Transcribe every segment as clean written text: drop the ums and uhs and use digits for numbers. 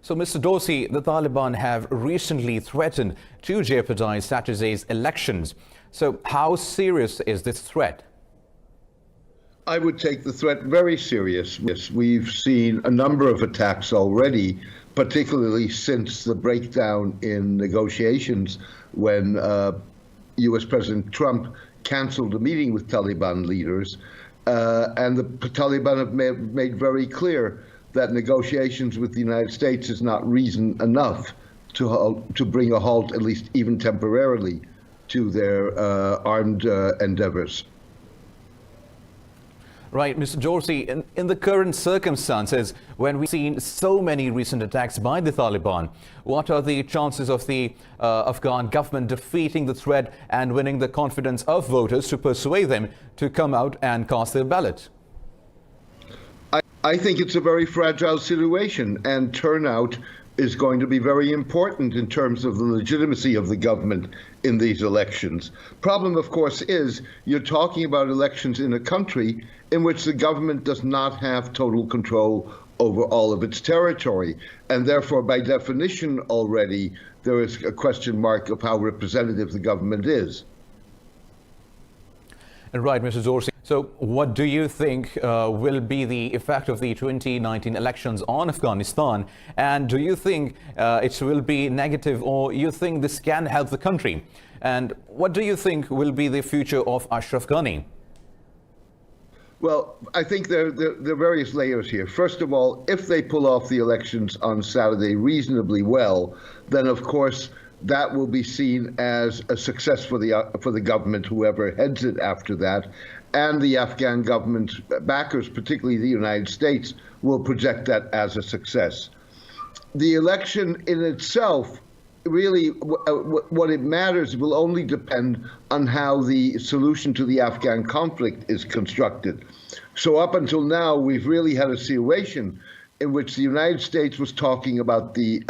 So, Mr. Dorsey, the Taliban have recently threatened to jeopardize Saturday's elections. So, how serious is this threat? I would take the threat very serious. Yes, we've seen a number of attacks already, particularly since the breakdown in negotiations when U.S. President Trump canceled a meeting with Taliban leaders. And the Taliban have made very clear that negotiations with the United States is not reason enough to bring a halt, at least even temporarily, to their armed endeavors. Right, Mr. Dorsey, in the current circumstances, when we've seen so many recent attacks by the Taliban, what are the chances of the Afghan government defeating the threat and winning the confidence of voters to persuade them to come out and cast their ballot? I think it's a very fragile situation, and turnout is going to be very important in terms of the legitimacy of the government in these elections. Problem, of course, is you're talking about elections in a country in which the government does not have total control over all of its territory. And therefore, by definition already, there is a question mark of how representative the government is. Right, Mr. Dorsey. So what do you think will be the effect of the 2019 elections on Afghanistan? And do you think it will be negative, or you think this can help the country? And what do you think will be the future of Ashraf Ghani? Well, I think there are various layers here. First of all, if they pull off the elections on Saturday reasonably well, then of course that will be seen as a success for the government, whoever heads it after that, and the Afghan government backers, particularly the United States, will project that as a success. The election in itself, really, what it matters will only depend on how the solution to the Afghan conflict is constructed. So up until now, we've really had a situation in which the United States was talking about the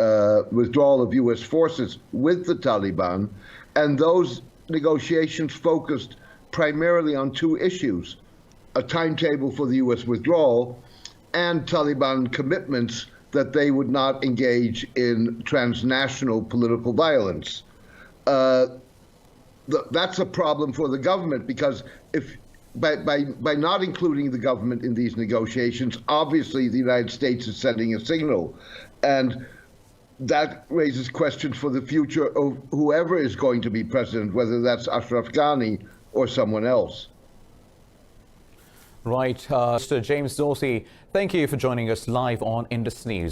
withdrawal of U.S. forces with the Taliban, and those negotiations focused primarily on two issues: a timetable for the U.S. withdrawal and Taliban commitments that they would not engage in transnational political violence. That's a problem for the government, because if by not including the government in these negotiations, obviously the United States is sending a signal, and that raises questions for the future of whoever is going to be president, whether that's Ashraf Ghani or someone else. Right, Mr. James Dorsey, thank you for joining us live on Indus News.